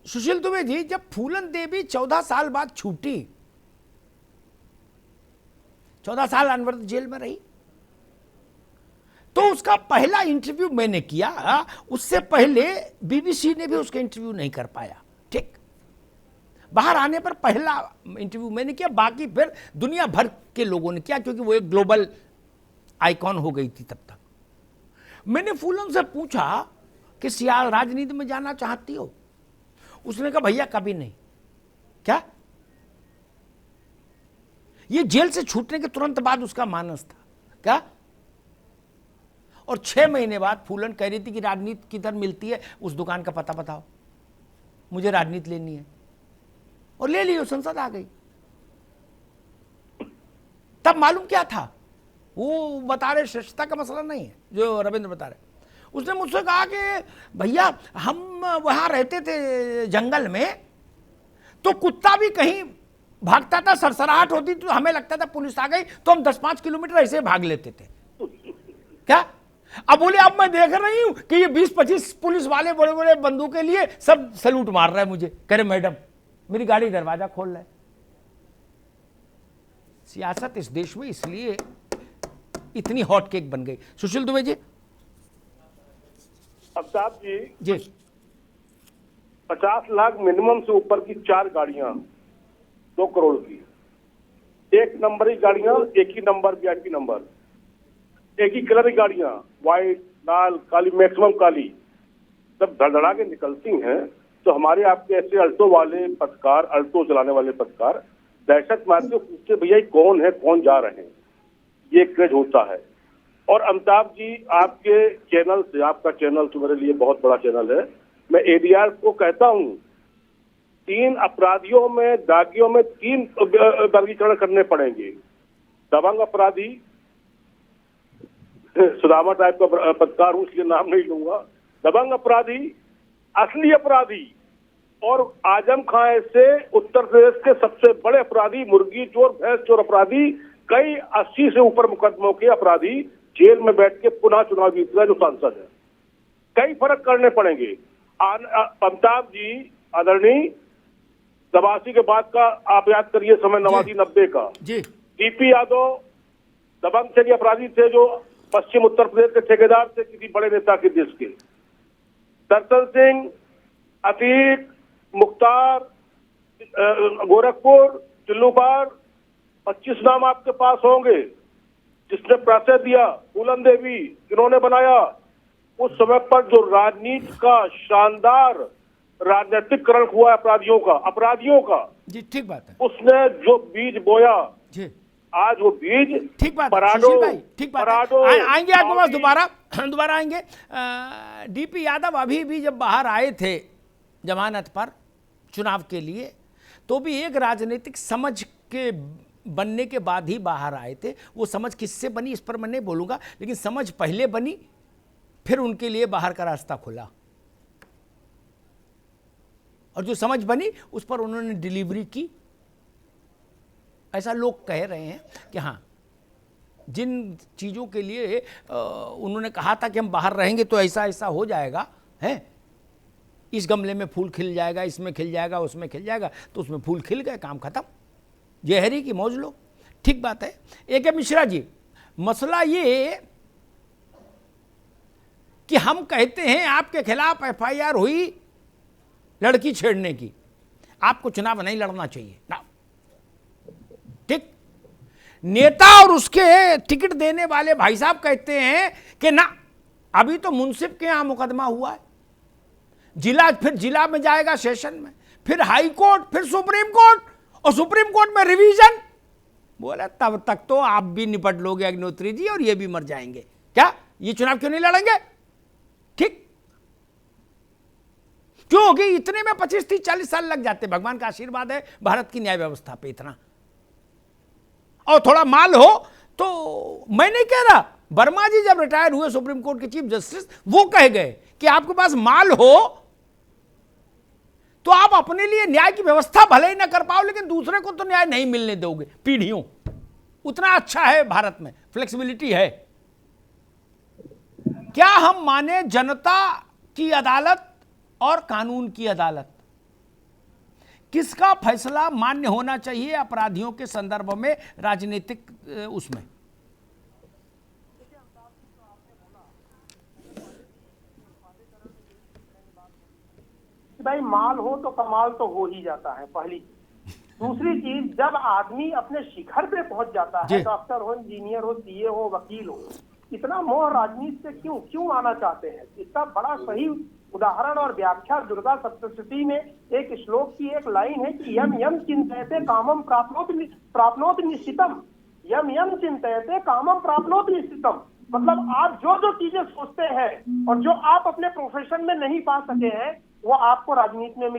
सुशील दुबे जी, जब फूलन देवी 14 साल बाद छूटी, 14 साल अनवरत जेल में रही, तो उसका पहला इंटरव्यू मैंने किया। उससे पहले बीबीसी ने भी उसका इंटरव्यू नहीं कर पाया। ठीक, बाहर आने पर पहला इंटरव्यू मैंने किया, बाकी फिर दुनिया भर के लोगों ने किया, क्योंकि वो एक ग्लोबल आइकॉन हो गई थी तब तक। मैंने फूलन से पूछा कि सियाह राजनीति में जाना चाहती हो? उसने कहा भैया कभी नहीं। क्या? ये जेल से छूटने के तुरंत बाद उसका मानस था क्या? और 6 महीने बाद फूलन कह रही थी कि राजनीति किधर मिलती है, उस दुकान का पता बताओ, मुझे राजनीति लेनी है। और ले ली, संसद आ गई। तब मालूम क्या था? वो बता रहे श्रेष्ठता का मसला नहीं है जो रविंद्र बता रहे। उसने मुझसे कहा कि भैया हम वहां रहते थे जंगल में, तो कुत्ता भी कहीं भागता था, सरसराहट होती तो हमें लगता था पुलिस आ गई, तो हम 10-5 किलोमीटर ऐसे भाग लेते थे। क्या? अब बोले अब मैं देख रही हूं कि ये 20-25 पुलिस वाले बड़े बड़े बंदूक के लिए सब सलूट मार रहे हैं मुझे, कह रहे मैडम मेरी गाड़ी दरवाजा खोल रहे। सियासत इस देश में इसलिए इतनी हॉट केक बन गई। सुशील दुबे जी। अमिताभ जी जी 50 लाख मिनिमम से ऊपर की 4 गाड़ियां 2 करोड़ की, 1 नंबर की गाड़ियां, एक ही नंबर वीआईपी नंबर, एक ही कलर की गाड़ियां, व्हाइट लाल काली, मैक्सिमम काली, जब धड़धड़ा के निकलती हैं तो हमारे आपके ऐसे अल्टो वाले पत्रकार, अल्टो चलाने वाले पत्रकार दहशत मारते पूछते भैया कौन है, कौन जा रहे हैं, ये क्रेज होता है। और अमिताभ जी आपके चैनल से, आपका चैनल तो मेरे लिए बहुत बड़ा चैनल है, मैं एडीआर को कहता हूं 3 अपराधियों में, दागियों में 3 वर्गीकरण करने पड़ेंगे। दबंग अपराधी, सुदामा टाइप का पत्रकार हूं इसलिए नाम नहीं लूंगा, दबंग अपराधी, असली अपराधी, और आजम खां ऐसे उत्तर प्रदेश के सबसे बड़े अपराधी, मुर्गी चोर, भैंस चोर अपराधी, कई 80 से ऊपर मुकदमों के अपराधी जेल में बैठ के पुनः चुनाव जीत रहे जो सांसद है। कई फर्क करने पड़ेंगे। अमिताभ जी आदरणीय, 87 के बाद का आप याद करिए समय, 89-90 का जी। डीपी यादव दबंग से अपराधी थे जो पश्चिम उत्तर प्रदेश के ठेकेदार थे किसी बड़े नेता के देश के। दर्शन सिंह, अतीक, मुख्तार, गोरखपुर, चिल्लूपार, 25 नाम आपके पास होंगे। जिसने प्राशय दिया फूलन देवी, जिन्होंने बनाया उस समय पर जो राजनीति का शानदार राजनीतिकरण हुआ अपराधियों का जी, ठीक बात है। उसने जो बीज बोया जी, आज वो बीज, ठीक बात है पराडो, सुशील भाई, ठीक बात है। आएंगे आपके पास दोबारा आएंगे। डीपी यादव अभी भी जब बाहर आए थे जमानत पर चुनाव के लिए, तो भी एक राजनीतिक समझ के बनने के बाद ही बाहर आए थे। वो समझ किससे बनी इस पर मैं नहीं बोलूंगा, लेकिन समझ पहले बनी, फिर उनके लिए बाहर का रास्ता खुला, और जो समझ बनी उस पर उन्होंने डिलीवरी की। ऐसा लोग कह रहे हैं कि हाँ, जिन चीज़ों के लिए उन्होंने कहा था कि हम बाहर रहेंगे तो ऐसा ऐसा हो जाएगा, है इस गमले में फूल खिल जाएगा, इसमें खिल जाएगा, उसमें खिल जाएगा, तो उसमें फूल खिल गए, काम खत्म, जहरी की मौज लो। ठीक बात है। ए.के. मिश्रा जी, मसला ये कि हम कहते हैं आपके खिलाफ एफआईआर हुई लड़की छेड़ने की, आपको चुनाव नहीं लड़ना चाहिए ना। ठीक, नेता और उसके टिकट देने वाले भाई साहब कहते हैं कि ना, अभी तो मुंसिफ के यहां मुकदमा हुआ है, जिला, फिर जिला में जाएगा सेशन में, फिर हाई कोर्ट, फिर सुप्रीम कोर्ट, और सुप्रीम कोर्ट में रिवीजन। बोला तब तक तो आप भी निपट लोगे अग्निहोत्री जी, और ये भी मर जाएंगे। क्या ये चुनाव क्यों नहीं लड़ेंगे? ठीक, क्योंकि इतने में 25, 30, 40 साल लग जाते। भगवान का आशीर्वाद है भारत की न्याय व्यवस्था पे इतना, और थोड़ा माल हो तो। मैं नहीं कह रहा, वर्मा जी जब रिटायर हुए सुप्रीम कोर्ट के चीफ जस्टिस, वो कह गए कि आपके पास माल हो तो आप अपने लिए न्याय की व्यवस्था भले ही ना कर पाओ, लेकिन दूसरे को तो न्याय नहीं मिलने दोगे पीढ़ियों। उतना अच्छा है भारत में, फ्लेक्सिबिलिटी है। क्या हम माने जनता की अदालत और कानून की अदालत? किसका फैसला मान्य होना चाहिए अपराधियों के संदर्भ में राजनीतिक उसमें? भाई माल हो तो कमाल तो हो ही जाता है, पहली चीज। दूसरी चीज, जब आदमी अपने शिखर पे पहुंच जाता है, डॉक्टर हो, इंजीनियर हो, सीए हो, वकील हो, इतना मोह राजनीति से क्यों आना चाहते हैं? इसका बड़ा सही उदाहरण और व्याख्या दुर्गा सप्तशती में एक श्लोक की एक लाइन है कि यम यम चिंतयते कामम प्राप्नोत निश्चितम। यम यम चिंतयते कामम प्राप्नोत निश्चितम, मतलब आप जो जो चीजें सोचते हैं और जो आप अपने प्रोफेशन में नहीं पा सके हैं, वो आपको राजनीति में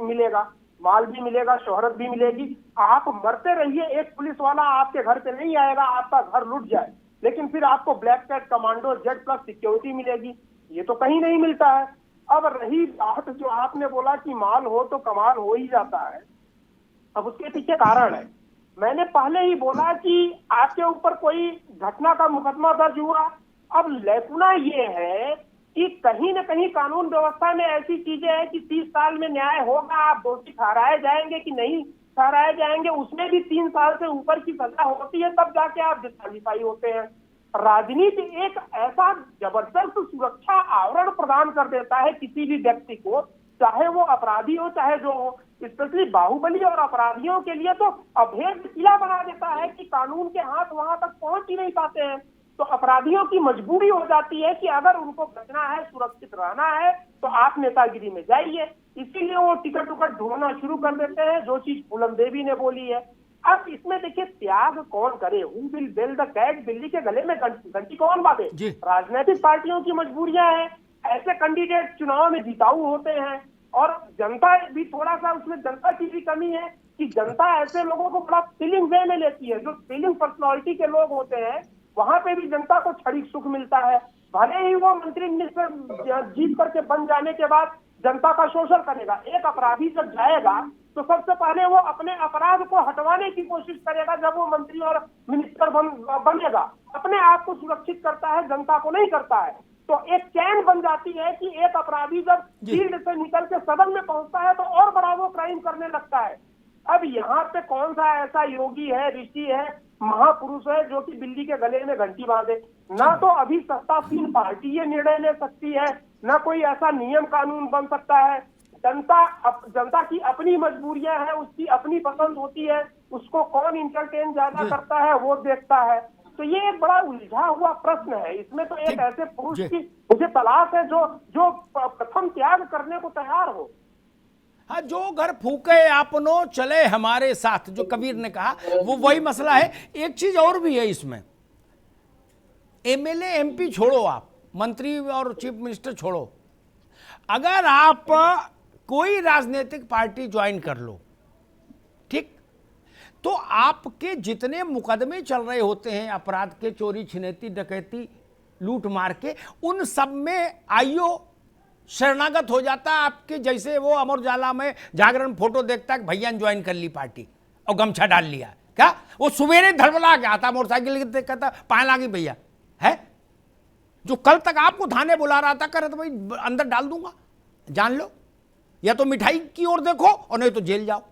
मिलेगा। माल भी मिलेगा, शोहरत भी मिलेगी। आप मरते रहिए, एक पुलिस वाला आपके घर पे नहीं आएगा, आपका घर लूट जाए, लेकिन फिर आपको black cat commando Z plus security मिलेगी। ये तो कहीं नहीं मिलता है। अब रही बात जो आपने बोला कि माल हो तो कमाल हो ही जाता है, अब उसके पीछे कारण है। मैंने पहले ही बोला कि आपके ऊपर कोई घटना का मुकदमा दर्ज हुआ। अब लेकुना ये है कि कहीं न कहीं कानून व्यवस्था में ऐसी चीजें हैं कि 30 साल में न्याय होगा, आप दोषी ठहराए जाएंगे कि नहीं ठहराए जाएंगे, उसमें भी 3 साल से ऊपर की सजा होती है, तब जाके आप डिस्क्वालीफाई होते हैं। राजनीति एक ऐसा जबरदस्त सुरक्षा आवरण प्रदान कर देता है किसी भी व्यक्ति को, चाहे वो अपराधी हो चाहे जो हो। स्पेशली बाहुबली और अपराधियों के लिए तो अभेद्य किला बना देता है कि कानून के हाथ वहां तक पहुंच ही नहीं पाते हैं। तो अपराधियों की मजबूरी हो जाती है कि अगर उनको बचना है, सुरक्षित रहना है, तो आप नेतागिरी में जाइए। इसीलिए वो टिकट ढूंढना शुरू कर देते हैं, जो चीज पूनम देवी ने बोली है। अब इसमें देखिए, त्याग कौन करे? Who will bell the cat? बिल्ली के गले में घंटी कौन बांधे? राजनीतिक पार्टियों की मजबूरियां हैं। ऐसे कैंडिडेट चुनाव में जिताऊ होते हैं, और जनता भी थोड़ा सा, उसमें जनता की भी कमी है कि जनता ऐसे लोगों को बड़ा फीलिंग वे में लेती है। जो फीलिंग पर्सनालिटी के लोग होते हैं, वहां पे भी जनता को क्षणिक सुख मिलता है। भले ही वो मंत्री मिनिस्टर जीत करके बन जाने के बाद जनता का शोषण करेगा। एक अपराधी जब जाएगा तो सबसे पहले वो अपने अपराध को हटवाने की कोशिश करेगा। जब वो मंत्री और मिनिस्टर बनेगा, अपने आप को सुरक्षित करता है, जनता को नहीं करता है। तो एक चैन बन जाती है कि एक अपराधी जब फील्ड से निकल के सदन में पहुंचता है तो और बड़ा वो क्राइम करने लगता है। अब यहाँ पे कौन सा ऐसा योगी है, ऋषि है, महापुरुष है जो कि बिल्ली के गले में घंटी बांधे? ना तो अभी सत्तासीन पार्टी ये निर्णय ले सकती है, ना कोई ऐसा नियम कानून बन सकता है। जनता की अपनी मजबूरियां हैं, उसकी अपनी पसंद होती है, उसको कौन इंटरटेन ज्यादा करता है वो देखता है। तो ये एक बड़ा उलझा हुआ प्रश्न है। इसमें तो एक ऐसे पुरुष की मुझे तलाश है जो प्रथम त्याग करने को तैयार हो। हाँ, जो घर फूके आपनो चले हमारे साथ, जो कबीर ने कहा, वो वही मसला है। एक चीज और भी है इसमें, एमएलए एमपी छोड़ो, आप मंत्री और चीफ मिनिस्टर छोड़ो, अगर आप कोई राजनीतिक पार्टी ज्वाइन कर लो, ठीक, तो आपके जितने मुकदमे चल रहे होते हैं अपराध के, चोरी छिनेती डकैती लूट मार के, उन सब में आईओ शरणागत हो जाता है आपके जैसे। वो अमर उजाला में जागरण फोटो देखता है कि भैया ने ज्वाइन कर ली पार्टी और गमछा डाल लिया, क्या वो सवेरे धड़बड़ा के आता मोटरसाइकिल कहता पाए लागी भैया है, जो कल तक आपको थाने बुला रहा था, करे तो भाई अंदर डाल दूंगा, जान लो, या तो मिठाई की ओर देखो और नहीं तो जेल जाओ।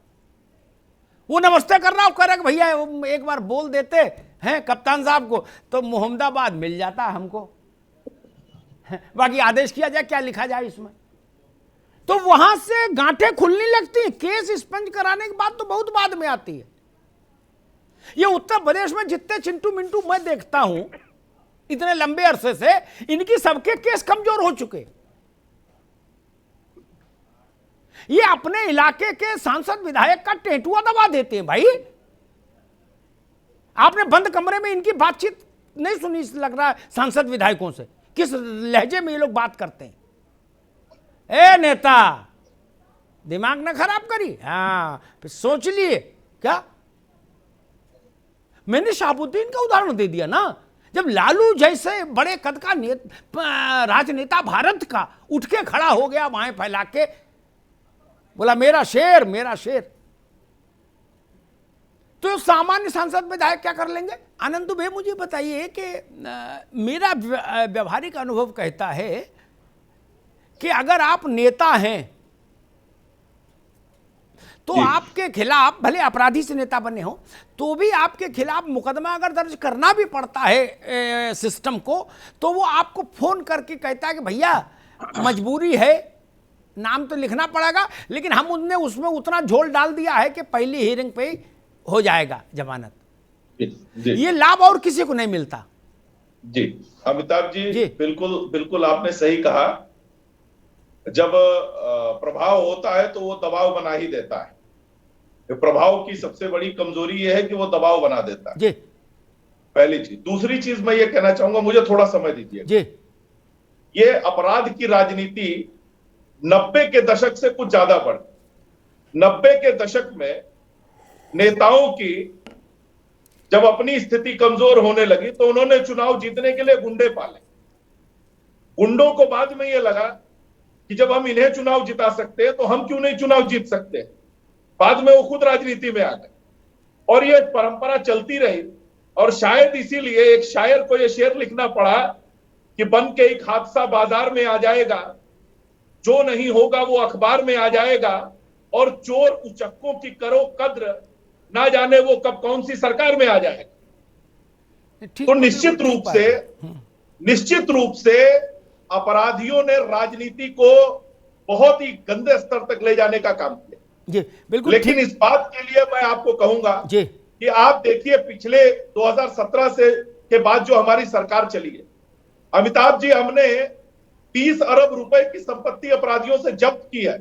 वो नमस्ते कर रहा हो, करे भैया एक बार बोल देते हैं कप्तान साहब को तो मोहम्मदाबाद मिल जाता हमको, बाकी आदेश किया जाए क्या लिखा जाए इसमें। तो वहां से गांठें खुलने लगती हैं। केस स्पंज कराने की बात तो बहुत बाद में आती है। ये उत्तर प्रदेश में जितने चिंटू मिंटू मैं देखता हूं इतने लंबे अरसे से, इनकी सबके केस कमजोर हो चुके। ये अपने इलाके के सांसद विधायक का टेटुआ दबा देते हैं। भाई आपने बंद कमरे में इनकी बातचीत नहीं सुनी, लग रहा है सांसद विधायकों से किस लहजे में ये लोग बात करते हैं। ए नेता, दिमाग ना खराब करी, हाँ फिर सोच लिए क्या। मैंने शहाबुद्दीन का उदाहरण दे दिया ना, जब लालू जैसे बड़े कद का राजनेता भारत का उठ के खड़ा हो गया, बाहें फैला के बोला मेरा शेर मेरा शेर, तो सामान्य सांसद विधायक क्या कर लेंगे? आनंद दुबे, मुझे बताइए कि मेरा व्यवहारिक अनुभव कहता है कि अगर आप नेता हैं तो आपके खिलाफ भले अपराधी से नेता बने हो तो भी आपके खिलाफ मुकदमा अगर दर्ज करना भी पड़ता है सिस्टम को, तो वो आपको फोन करके कहता है कि भैया मजबूरी है, नाम तो लिखना पड़ेगा, लेकिन हम उनने उसमें उतना झोल डाल दिया है कि पहली हियरिंग पे हो जाएगा जमानत। ये लाभ और किसी को नहीं मिलता। जी अमिताभ जी, बिल्कुल बिल्कुल आपने सही कहा। जब प्रभाव होता है तो वो दबाव बना ही देता है। प्रभाव की सबसे बड़ी कमजोरी ये है कि वो दबाव बना देता है। जी। पहली चीज। दूसरी चीज मैं ये कहना चाहूंगा, मुझे थोड़ा समय दीजिए जी। ये अपराध की राजनीति 90 के दशक से कुछ ज्यादा बढ़, 90 के दशक में नेताओं की जब अपनी स्थिति कमजोर होने लगी तो उन्होंने चुनाव जीतने के लिए गुंडे पाले। गुंडों को बाद में यह लगा कि जब हम इन्हें चुनाव जिता सकते हैं तो हम क्यों नहीं चुनाव जीत सकते। बाद में वो खुद राजनीति में आ गए और ये परंपरा चलती रही। और शायद इसीलिए एक शायर को यह शेर लिखना पड़ा कि बन के एक हादसा बाजार में आ जाएगा, जो नहीं होगा वो अखबार में आ जाएगा, और चोर उचक्कों की करो कद्र, ना जाने वो कब कौन सी सरकार में आ जाएगा। तो निश्चित रूप से अपराधियों ने राजनीति को बहुत ही गंदे स्तर तक ले जाने का काम किया। जी बिल्कुल। लेकिन इस बात के लिए मैं आपको कहूंगा जी कि आप देखिए पिछले 2017 से के बाद जो हमारी सरकार चली है, अमिताभ जी, हमने 30 अरब रुपए की संपत्ति अपराधियों से जब्त की है।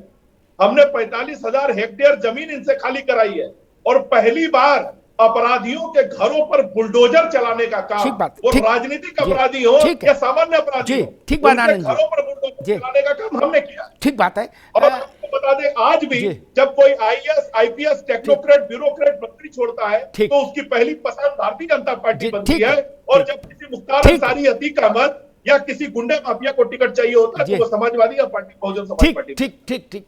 हमने 45,000 हेक्टेयर जमीन इनसे खाली कराई है और पहली बार अपराधियों के घरों पर बुलडोजर चलाने का काम वो राजनीतिक अपराधी हो या सामान्य अपराधी हो, ठीक बात है, घरों पर बुलडोजर चलाने का काम हमने किया। ठीक बात है। और आपको बता दें, आज भी जब कोई आईएएस, आईपीएस, टेक्नोक्रेट, ब्यूरोक्रेट नौकरी छोड़ता है तो उसकी पहली पसंद भारतीय जनता पार्टी बनती है। और जब किसी मुख्तार अंसारी, अतीक अहमद या किसी गुंडे माफिया को टिकट चाहिए होता है तो वो समाजवादी या पार्टी बहुजन समाज पार्टी। ठीक।